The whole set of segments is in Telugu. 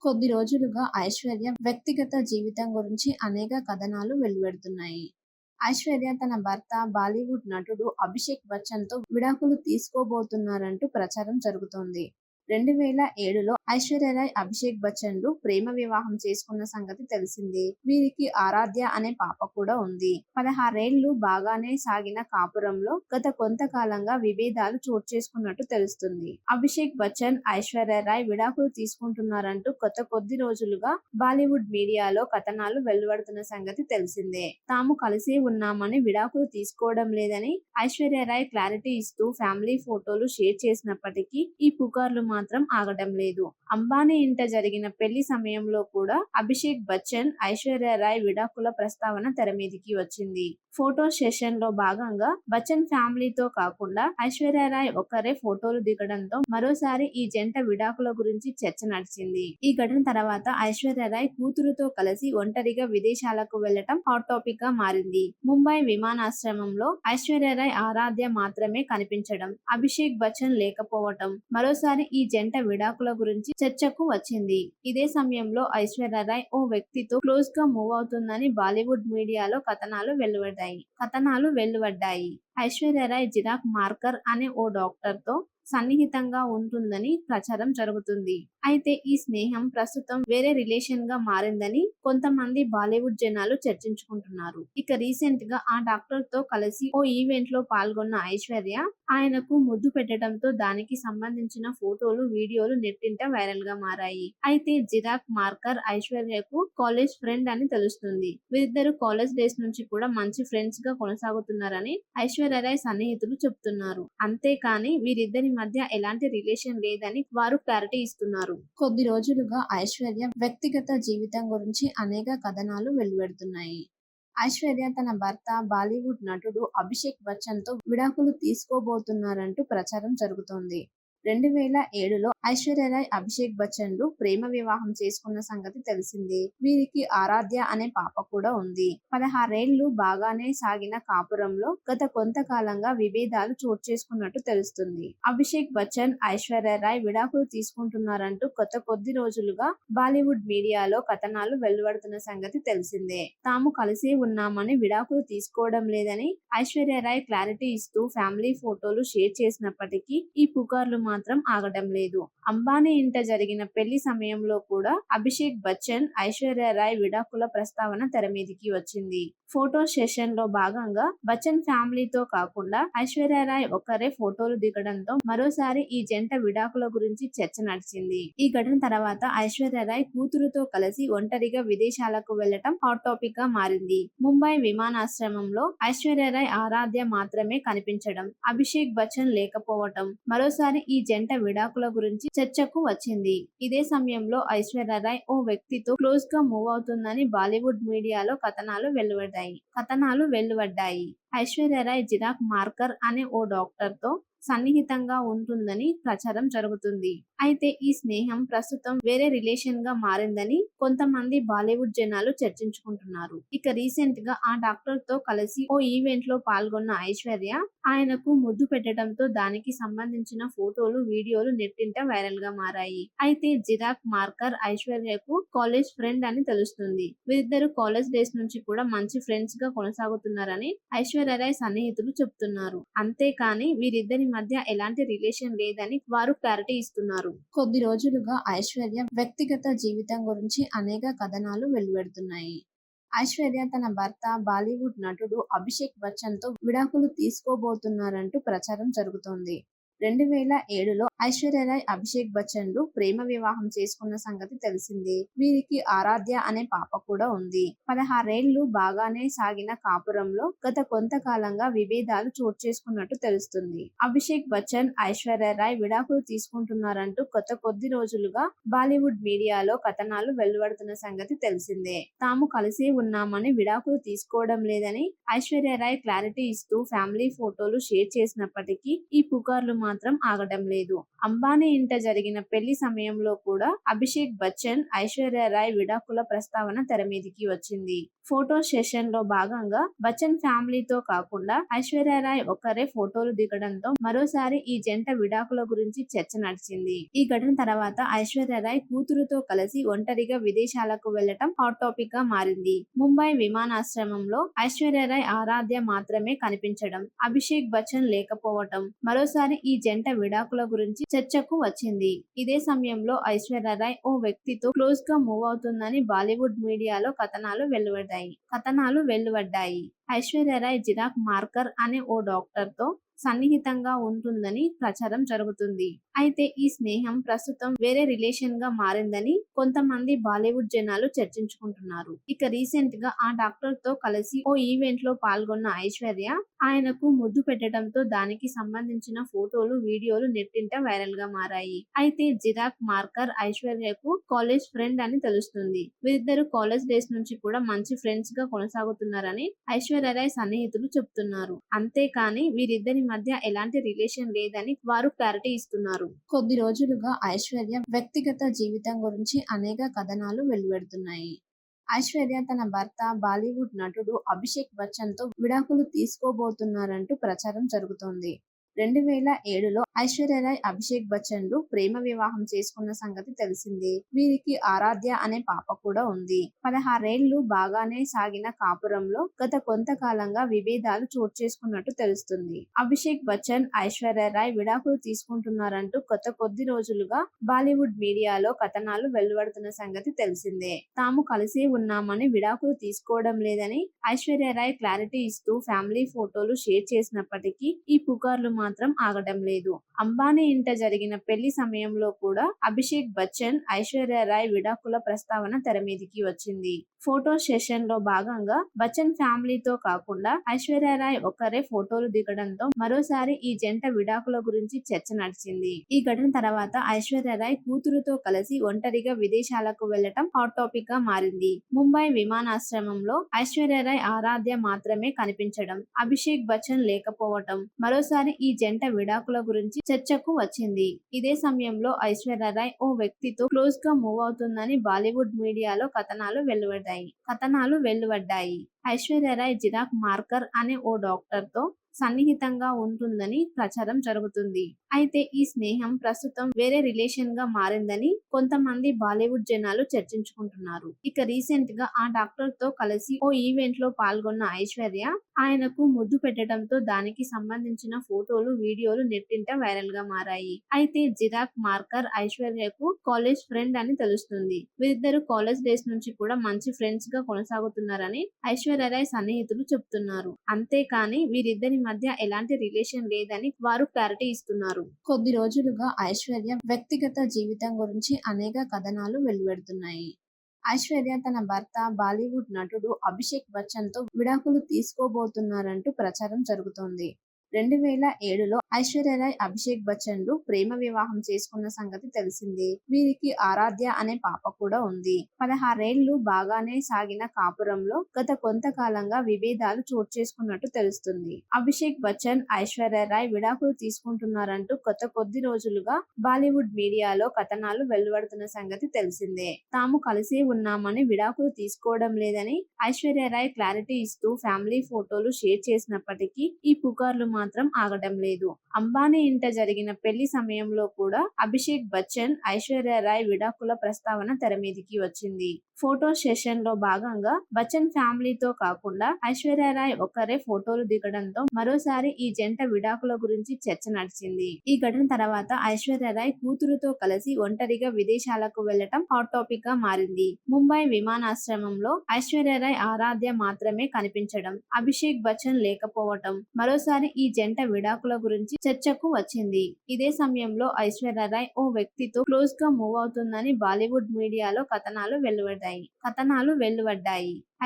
కొద్ది రోజులుగా ఐశ్వర్య వ్యక్తిగత జీవితం గురించి అనేక కథనాలు వెలువడుతున్నాయి. ఐశ్వర్య తన భర్త బాలీవుడ్ నటుడు అభిషేక్ బచ్చన్‌తో విడాకులు తీసుకోబోతున్నారంటూ ప్రచారం జరుగుతోంది. 2007లో ఐశ్వర్యరాయ్, అభిషేక్ బచ్చన్‌లు ప్రేమ వివాహం చేసుకున్న సంగతి తెలిసిందే. వీరికి ఆరాధ్య అనే పాప కూడా ఉంది. 16 ఏళ్లు బాగానే సాగిన కాపురంలో గత కొంతకాలంగా విభేదాలు చోటు చేసుకున్నట్టు తెలుస్తుంది. అభిషేక్ బచ్చన్, ఐశ్వర్యరాయ్ విడాకులు తీసుకుంటున్నారంటూ గత కొద్ది రోజులుగా బాలీవుడ్ మీడియాలో కథనాలు వెలువడుతున్న సంగతి తెలిసిందే. తాము కలిసే ఉన్నామని, విడాకులు తీసుకోవడం లేదని ఐశ్వర్యరాయ్ క్లారిటీ ఇస్తూ ఫ్యామిలీ ఫోటోలు షేర్ చేసినప్పటికీ ఈ పుకార్లు మాత్రం ఆగడం లేదు. అంబానీ ఇంట జరిగిన పెళ్లి సమయంలో కూడా అభిషేక్ బచ్చన్, ఐశ్వర్యరాయ్ విడాకుల ప్రస్తావన తెరమీదికి వచ్చింది. ఫోటో సెషన్ లో భాగంగా బచ్చన్ ఫ్యామిలీతో కాకుండా ఐశ్వర్యరాయ్ ఒక్కరే ఫోటోలు దిగడంతో మరోసారి ఈ జంట విడాకుల గురించి చర్చ నడిచింది. ఈ ఘటన తర్వాత ఐశ్వర్యరాయ్ కూతురుతో కలిసి ఒంటరిగా విదేశాలకు వెళ్లటం హాట్ టాపిక్ గా మారింది. ముంబై విమానాశ్రయంలో ఐశ్వర్యరాయ్, ఆరాధ్య మాత్రమే కనిపించడం, అభిషేక్ బచ్చన్ లేకపోవటం మరోసారి ఈ జంట విడాకుల గురించి చర్చకు వచ్చింది. ఇదే సమయంలో ఐశ్వర్యరాయ్ ఓ వ్యక్తితో క్లోజ్ గా మూవ్ అవుతుందని బాలీవుడ్ మీడియాలో కథనాలు వెలువడ్డాయి. ఐశ్వర్యరాయ్ జిరాక్ మార్కర్ అనే ఓ డాక్టర్ తో సన్నిహితంగా ఉంటుందని ప్రచారం జరుగుతుంది. అయితే ఈ స్నేహం ప్రస్తుతం వేరే రిలేషన్ గా మారిందని కొంతమంది బాలీవుడ్ జనాలు చర్చించుకుంటున్నారు. ఇక రీసెంట్ గా ఆ డాక్టర్ తో కలిసి ఓ ఈవెంట్ లో పాల్గొన్న ఐశ్వర్య ఆయనకు ముద్దు పెట్టడంతో దానికి సంబంధించిన ఫోటోలు, వీడియోలు నెట్టింట వైరల్ గా మారాయి. అయితే జిరాక్ మార్కర్ ఐశ్వర్యకు కాలేజ్ ఫ్రెండ్ అని తెలుస్తుంది. వీరిద్దరు కాలేజ్ డేస్ నుంచి కూడా మంచి ఫ్రెండ్స్ గా కొనసాగుతున్నారని ఐశ్వర్యరాయ్ సన్నిహితులు చెబుతున్నారు. అంతేకాని వీరిద్దరి మధ్య ఎలాంటి రిలేషన్ లేదని వారు క్లారిటీ ఇస్తున్నారు. కొద్ది రోజులుగా ఐశ్వర్య వ్యక్తిగత జీవితం గురించి అనేక కథనాలు వెలువడుతున్నాయి. ఐశ్వర్య తన భర్త బాలీవుడ్ నటుడు అభిషేక్ బచ్చన్‌తో విడాకులు తీసుకోబోతున్నారంటూ ప్రచారం జరుగుతోంది. 2007లో ఐశ్వర్యరాయ్, అభిషేక్ బచ్చన్‌లు ప్రేమ వివాహం చేసుకున్న సంగతి తెలిసిందే. వీరికి ఆరాధ్య అనే పాప కూడా ఉంది. 16 ఏళ్లు బాగానే సాగిన కాపురంలో గత కొంతకాలంగా విభేదాలు చోటు చేసుకున్నట్టు తెలుస్తుంది. అభిషేక్ బచ్చన్, ఐశ్వర్యరాయ్ విడాకులు తీసుకుంటున్నారంటూ గత కొద్ది రోజులుగా బాలీవుడ్ మీడియాలో కథనాలు వెలువడుతున్న సంగతి తెలిసిందే. తాము కలిసే ఉన్నామని, విడాకులు తీసుకోవడం లేదని ఐశ్వర్యరాయ్ క్లారిటీ ఇస్తూ ఫ్యామిలీ ఫోటోలు షేర్ చేసినప్పటికీ ఈ పుకార్లు మాత్రం ఆగడం లేదు. అంబానీ ఇంట జరిగిన పెళ్లి సమయంలో కూడా అభిషేక్ బచ్చన్, ఐశ్వర్యరాయ్ విడాకుల ప్రస్తావన తెరమీదికి వచ్చింది. ఫోటో సెషన్ లో భాగంగా బచ్చన్ ఫ్యామిలీతో కాకుండా ఐశ్వర్యరాయ్ ఒక్కరే ఫోటోలు దిగడంతో మరోసారి ఈ జంట విడాకుల గురించి చర్చ నడిచింది. ఈ ఘటన తర్వాత ఐశ్వర్యరాయ్ కూతురుతో కలిసి ఒంటరిగా విదేశాలకు వెళ్లటం హాట్ టాపిక్ గా మారింది. ముంబై విమానాశ్రయంలో ఐశ్వర్యరాయ్, ఆరాధ్య మాత్రమే కనిపించడం, అభిషేక్ బచ్చన్ లేకపోవటం మరోసారి ఈ జంట విడాకుల గురించి చర్చకు వచ్చింది. ఇదే సమయంలో ఐశ్వర్యరాయ్ ఓ వ్యక్తితో క్లోజ్ గా మూవ్ అవుతుందని బాలీవుడ్ మీడియాలో కథనాలు వెలువడ్డాయి. ఐశ్వర్యరాయ్ జిరాక్ మార్కర్ అనే ఓ డాక్టర్ తో సన్నిహితంగా ఉంటుందని ప్రచారం జరుగుతుంది. అయితే ఈ స్నేహం ప్రస్తుతం వేరే రిలేషన్ గా మారిందని కొంతమంది బాలీవుడ్ జనాలు చర్చించుకుంటున్నారు. ఇక రీసెంట్ గా ఆ డాక్టర్ తో కలిసి ఓ ఈవెంట్ లో పాల్గొన్న ఐశ్వర్య ఆయనకు ముద్దు పెట్టడంతో దానికి సంబంధించిన ఫోటోలు, వీడియోలు నెట్టింట వైరల్ గా మారాయి. అయితే జిరాక్ మార్కర్ ఐశ్వర్యకు కాలేజ్ ఫ్రెండ్ అని తెలుస్తుంది. వీరిద్దరు కాలేజ్ డేస్ నుంచి కూడా మంచి ఫ్రెండ్స్ గా కొనసాగుతున్నారని ఐశ్వర్యరాయ్ సన్నిహితులు చెబుతున్నారు. అంతేకాని వీరిద్దరి మధ్య ఎలాంటి రిలేషన్ లేదని వారు క్లారిటీ ఇస్తున్నారు. కొద్ది రోజులుగా ఐశ్వర్య వ్యక్తిగత జీవితం గురించి అనేక కథనాలు వెలువడుతున్నాయి. ఐశ్వర్య తన భర్త బాలీవుడ్ నటుడు అభిషేక్ బచ్చన్‌తో విడాకులు తీసుకోబోతున్నారంటూ ప్రచారం జరుగుతోంది. 2007లో ఐశ్వర్యరాయ్, అభిషేక్ బచ్చన్‌లు ప్రేమ వివాహం చేసుకున్న సంగతి తెలిసిందే. వీరికి ఆరాధ్య అనే పాప కూడా ఉంది. 16 ఏళ్లు బాగానే సాగిన కాపురంలో గత కొంతకాలంగా విభేదాలు చోటు చేసుకున్నట్టు తెలుస్తుంది. అభిషేక్ బచ్చన్, ఐశ్వర్యరాయ్ విడాకులు తీసుకుంటున్నారంటూ గత కొద్ది రోజులుగా బాలీవుడ్ మీడియాలో కథనాలు వెలువడుతున్న సంగతి తెలిసిందే. తాము కలిసే ఉన్నామని, విడాకులు తీసుకోవడం లేదని ఐశ్వర్యరాయ్ క్లారిటీ ఇస్తూ ఫ్యామిలీ ఫోటోలు షేర్ చేసినప్పటికీ ఈ పుకార్లు మాత్రం ఆగడం లేదు. అంబానీ ఇంట జరిగిన పెళ్లి సమయంలో కూడా అభిషేక్ బచ్చన్, ఐశ్వర్య రాయ్ విడాకుల ప్రస్తావన తెరమీదికి వచ్చింది. ఫోటో సెషన్ లో భాగంగా బచ్చన్ ఫ్యామిలీతో కాకుండా ఐశ్వర్య రాయ్ ఒక్కరే ఫోటోలు దిగడంతో మరోసారి ఈ జంట విడాకుల గురించి చర్చ నడిచింది. ఈ ఘటన తర్వాత ఐశ్వర్య రాయ్ కూతురుతో కలిసి ఒంటరిగా విదేశాలకు వెళ్లటం హాట్ టాపిక్ గా మారింది. ముంబై విమానాశ్రయంలో ఐశ్వర్య రాయ్, ఆరాధ్య మాత్రమే కనిపించడం, అభిషేక్ బచ్చన్ లేకపోవటం మరోసారి ఈ జంట విడాకుల గురించి చర్చకు వచ్చింది. ఇదే సమయంలో ఐశ్వర్య రాయ్ ఓ వ్యక్తితో క్లోజ్ గా మూవ్ అవుతుందని బాలీవుడ్ మీడియాలో కథనాలు వెలువడ్డాయి. ఐశ్వర్య రాయ్ జిరాక్ మార్కర్ అనే ఓ డాక్టర్ తో సన్నిహితంగా ఉంటుందని ప్రచారం జరుగుతుంది. అయితే ఈ స్నేహం ప్రస్తుతం వేరే రిలేషన్ గా మారిందని కొంతమంది బాలీవుడ్ జనాలు చర్చించుకుంటున్నారు. ఇక రీసెంట్ గా ఆ డాక్టర్ తో కలిసి ఓ ఈవెంట్ లో పాల్గొన్న ఐశ్వర్య ఆయనకు ముద్దు పెట్టడంతో దానికి సంబంధించిన ఫోటోలు, వీడియోలు నెట్టింట వైరల్ గా మారాయి. అయితే జిరాక్ మార్కర్ ఐశ్వర్యకు కాలేజ్ ఫ్రెండ్ అని తెలుస్తుంది. వీరిద్దరు కాలేజ్ డేస్ నుంచి కూడా మంచి ఫ్రెండ్స్ గా కొనసాగుతున్నారని ఐశ్వర్య రాయ్ సన్నిహితులు చెబుతున్నారు. అంతేకాని వీరిద్దరి మధ్య ఎలాంటి రిలేషన్ లేదని వారు క్లారిటీ ఇస్తున్నారు. కొద్ది రోజులుగా ఐశ్వర్య వ్యక్తిగత జీవితం గురించి అనేక కథనాలు వెలువడుతున్నాయి. ఐశ్వర్య తన భర్త బాలీవుడ్ నటుడు అభిషేక్ బచ్చన్ తో విడాకులు తీసుకోబోతున్నారంటూ ప్రచారం జరుగుతోంది. 2007లో ఐశ్వర్య రాయ్, అభిషేక్ బచ్చన్లు ప్రేమ వివాహం చేసుకున్న సంగతి తెలిసిందే. వీరికి ఆరాధ్య అనే పాప కూడా ఉంది. 16 ఏళ్లు బాగానే సాగిన కాపురంలో గత కొంతకాలంగా విభేదాలు చోటు చేసుకున్నట్టు తెలుస్తుంది. అభిషేక్ బచ్చన్, ఐశ్వర్య రాయ్ విడాకులు తీసుకుంటున్నారంటూ గత కొద్ది రోజులుగా బాలీవుడ్ మీడియాలో కథనాలు వెలువడుతున్న సంగతి తెలిసిందే. తాము కలిసే ఉన్నామని, విడాకులు తీసుకోవడం లేదని ఐశ్వర్య రాయ్ క్లారిటీ ఇస్తూ ఫ్యామిలీ ఫోటోలు షేర్ చేసినప్పటికీ ఈ పుకార్లు మాత్రం ఆగడం లేదు. అంబానీ ఇంట జరిగిన పెళ్లి సమయంలో కూడా అభిషేక్ బచ్చన్, ఐశ్వర్య రాయ్ విడాకుల ప్రస్తావన తెరమీదికి వచ్చింది. ఫోటో సెషన్ లో భాగంగా బచ్చన్ ఫ్యామిలీతో కాకుండా ఐశ్వర్య రాయ్ ఒక్కరే ఫోటోలు దిగడంతో మరోసారి ఈ జంట విడాకుల గురించి చర్చ నడిచింది. ఈ ఘటన తర్వాత ఐశ్వర్య రాయ్ కూతురుతో కలిసి ఒంటరిగా విదేశాలకు వెళ్లటం హాట్ టాపిక్ గా మారింది. ముంబై విమానాశ్రయంలో ఐశ్వర్య రాయ్, ఆరాధ్య మాత్రమే కనిపించడం, అభిషేక్ బచ్చన్ లేకపోవటం మరోసారి ఈ జంట విడాకుల గురించి చర్చకు వచ్చింది. ఇదే సమయంలో ఐశ్వర్య రాయ్ ఓ వ్యక్తితో క్లోజ్ గా మూవ్ అవుతుందని బాలీవుడ్ మీడియాలో కథనాలు వెలువడ్డాయి. ఐశ్వర్య రాయ్ జిరాక్ మార్కర్ అనే ఓ డాక్టర్ తో సన్నిహితంగా ఉంటుందని ప్రచారం జరుగుతుంది. అయితే ఈ స్నేహం ప్రస్తుతం వేరే రిలేషన్ గా మారిందని కొంతమంది బాలీవుడ్ జనాలు చర్చించుకుంటున్నారు. ఇక రీసెంట్ గా ఆ డాక్టర్ తో కలిసి ఓ ఈవెంట్ లో పాల్గొన్న ఐశ్వర్య ఆయనకు ముద్దు పెట్టడంతో దానికి సంబంధించిన ఫోటోలు, వీడియోలు నెట్టింట వైరల్ గా మారాయి. అయితే జిరాక్ మార్కర్ ఐశ్వర్యకు కాలేజ్ ఫ్రెండ్ అని తెలుస్తుంది. వీరిద్దరు కాలేజ్ డేస్ నుంచి కూడా మంచి ఫ్రెండ్స్ గా కొనసాగుతున్నారని ఐశ్వర్య రాయ్ సన్నిహితులు చెబుతున్నారు. అంతేకాని వీరిద్దరి మధ్య ఎలాంటి రిలేషన్ లేదని వారు క్లారిటీ ఇస్తున్నారు. కొద్ది రోజులుగా ఐశ్వర్య వ్యక్తిగత జీవితం గురించి అనేక కథనాలు వెలువడుతున్నాయి. ఐశ్వర్య తన భర్త బాలీవుడ్ నటుడు అభిషేక్ బచ్చన్ తో విడాకులు తీసుకోబోతున్నారంటూ ప్రచారం జరుగుతోంది. 2007లో ఐశ్వర్య రాయ్, అభిషేక్ బచ్చన్లు ప్రేమ వివాహం చేసుకున్న సంగతి తెలిసిందే. వీరికి ఆరాధ్య అనే పాప కూడా ఉంది. 16 ఏళ్లు బాగానే సాగిన కాపురంలో గత కొంతకాలంగా విభేదాలు చోటు చేసుకున్నట్టు తెలుస్తుంది. అభిషేక్ బచ్చన్, ఐశ్వర్య రాయ్ విడాకులు తీసుకుంటున్నారంటూ గత కొద్ది రోజులుగా బాలీవుడ్ మీడియాలో కథనాలు వెలువడుతున్న సంగతి తెలిసిందే. తాము కలిసే ఉన్నామని, విడాకులు తీసుకోవడం లేదని ఐశ్వర్య రాయ్ క్లారిటీ ఇస్తూ ఫ్యామిలీ ఫోటోలు షేర్ చేసినప్పటికీ ఈ పుకార్లు మాత్రం ఆగడం లేదు. అంబానీ ఇంట జరిగిన పెళ్లి సమయంలో కూడా అభిషేక్ బచ్చన్, ఐశ్వర్య రాయ్ విడాకుల ప్రస్తావన తెరమీదికి వచ్చింది. ఫోటో సెషన్ లో భాగంగా బచ్చన్ ఫ్యామిలీతో కాకుండా ఐశ్వర్య రాయ్ ఒక్కరే ఫోటోలు దిగడంతో మరోసారి ఈ జంట విడాకుల గురించి చర్చ నడిచింది. ఈ ఘటన తర్వాత ఐశ్వర్య రాయ్ కూతురుతో కలిసి ఒంటరిగా విదేశాలకు వెళ్లటం హాట్ టాపిక్ గా మారింది. ముంబై విమానాశ్రయంలో ఐశ్వర్య రాయ్, ఆరాధ్య మాత్రమే కనిపించడం, అభిషేక్ బచ్చన్ లేకపోవటం మరోసారి ఈ జంట విడాకుల గురించి చర్చకు వచ్చింది. ఇదే సమయంలో ఐశ్వర్య రాయ్ ఓ వ్యక్తితో క్లోజ్ గా మూవ్ అవుతుందని బాలీవుడ్ మీడియాలో కథనాలు వెలువడ్డాయి.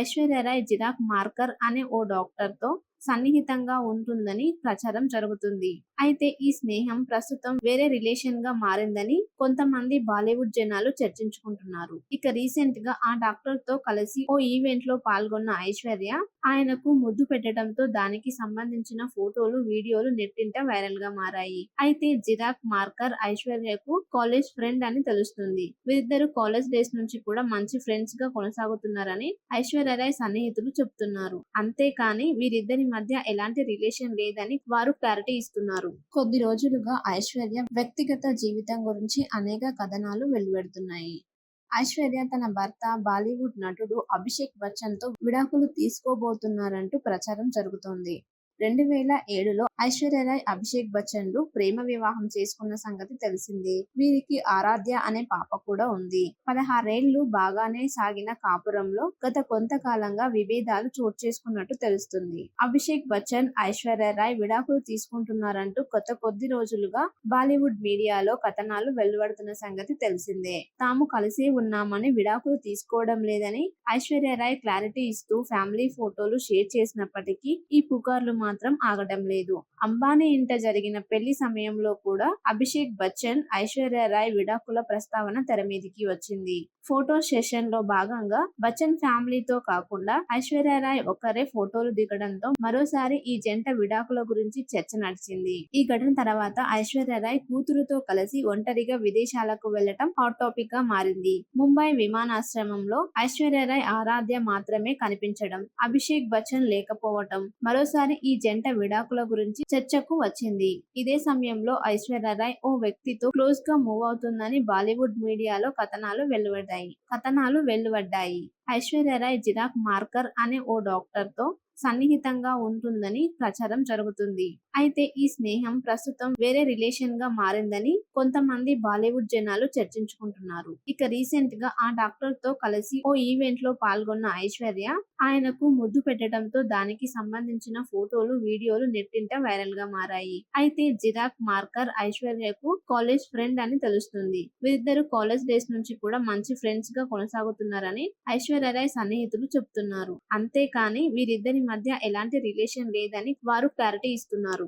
ఐశ్వర్య రాయ్ జిరాక్ మార్కర్ అనే ఓ డాక్టర్ తో సన్నిహితంగా ఉంటుందని ప్రచారం జరుగుతుంది. అయితే ఈ స్నేహం ప్రస్తుతం వేరే రిలేషన్ గా మారిందని కొంతమంది బాలీవుడ్ జనాలు చర్చించుకుంటున్నారు. ఇక రీసెంట్ గా ఆ డాక్టర్ తో కలిసి ఓ ఈవెంట్ లో పాల్గొన్న ఐశ్వర్య ఆయనకు ముద్దు పెట్టడంతో దానికి సంబంధించిన ఫోటోలు, వీడియోలు నెట్టింట వైరల్ గా మారాయి. అయితే జిరాక్ మార్కర్ ఐశ్వర్యకు కాలేజ్ ఫ్రెండ్ అని తెలుస్తుంది. వీరిద్దరు కాలేజ్ డేస్ నుంచి కూడా మంచి ఫ్రెండ్స్ గా కొనసాగుతున్నారని ఐశ్వర్యరాయ్ సన్నిహితులు చెప్తున్నారు. అంతేకాని వీరిద్దరి మధ్య ఎలాంటి రిలేషన్ లేదని వారు క్లారిటీ ఇస్తున్నారు. కొద్ది రోజులుగా ఐశ్వర్య వ్యక్తిగత జీవితం గురించి అనేక కథనాలు వెలువడుతున్నాయి. ఐశ్వర్య తన భర్త బాలీవుడ్ నటుడు అభిషేక్ బచ్చన్ తో విడాకులు తీసుకోబోతున్నారంటూ ప్రచారం జరుగుతోంది. 2007లో ఐశ్వర్యరాయ్, అభిషేక్ బచ్చన్లు ప్రేమ వివాహం చేసుకున్న సంగతి తెలిసిందే. వీరికి ఆరాధ్య అనే పాప కూడా ఉంది. 16 ఏళ్లు బాగానే సాగిన కాపురంలో గత కొంతకాలంగా విభేదాలు చోటు చేసుకున్నట్టు తెలుస్తుంది. అభిషేక్ బచ్చన్, ఐశ్వర్యరాయ్ విడాకులు తీసుకుంటున్నారంటూ గత కొద్ది రోజులుగా బాలీవుడ్ మీడియాలో కథనాలు వెలువడుతున్న సంగతి తెలిసిందే. తాము కలిసే ఉన్నామని, విడాకులు తీసుకోవడం లేదని ఐశ్వర్యరాయ్ క్లారిటీ ఇస్తూ ఫ్యామిలీ ఫోటోలు షేర్ చేసినప్పటికీ ఈ పుకార్లు మాత్రం ఆగడం లేదు. అంబానీ ఇంట జరిగిన పెళ్లి సమయంలో కూడా అభిషేక్ బచ్చన్, ఐశ్వర్యరాయ్ విడాకుల ప్రస్తావన తెరమీదికి వచ్చింది. ఫోటో సెషన్ లో భాగంగా బచ్చన్ ఫ్యామిలీతో కాకుండా ఐశ్వర్యరాయ్ ఒక్కరే ఫోటోలు దిగడంతో మరోసారి ఈ జంట విడాకుల గురించి చర్చ నడిచింది. ఈ ఘటన తర్వాత ఐశ్వర్యరాయ్ కూతురుతో కలిసి ఒంటరిగా విదేశాలకు వెళ్లటం హాట్ టాపిక్ గా మారింది. ముంబై విమానాశ్రయంలో ఐశ్వర్యరాయ్, ఆరాధ్య మాత్రమే కనిపించడం, అభిషేక్ బచ్చన్ లేకపోవటం మరోసారి ఈ జంట విడాకుల గురించి చర్చకు వచ్చింది. ఇదే సమయంలో ఐశ్వర్యరాయ్ ఓ వ్యక్తితో క్లోజ్ గా మూవ్ అవుతుందని బాలీవుడ్ మీడియాలో కథనాలు వెలువడ్డాయి. ఐశ్వర్యరాయ్ జిరాక్ మార్కర్ అనే ఓ డాక్టర్ తో సన్నిహితంగా ఉంటుందని ప్రచారం జరుగుతుంది. అయితే ఈ స్నేహం ప్రస్తుతం వేరే రిలేషన్ గా మారిందని కొంతమంది బాలీవుడ్ జనాలు చర్చించుకుంటున్నారు. ఇక రీసెంట్ గా ఆ డాక్టర్ తో కలిసి ఓ ఈవెంట్ లో పాల్గొన్న ఐశ్వర్య ఆయనకు ముద్దు పెట్టడంతో దానికి సంబంధించిన ఫోటోలు, వీడియోలు నెట్టింట వైరల్ గా మారాయి. అయితే జిరాక్ మార్కర్ ఐశ్వర్యకు కాలేజ్ ఫ్రెండ్ అని తెలుస్తుంది. వీరిద్దరు కాలేజ్ డేస్ నుంచి కూడా మంచి ఫ్రెండ్స్ గా కొనసాగుతున్నారని ఐశ్వర్యరాయ్ సన్నిహితులు చెప్తున్నారు. అంతేకాని వీరిద్దరి మధ్య ఎలాంటి రిలేషన్ లేదని వారు క్లారిటీ ఇస్తున్నారు.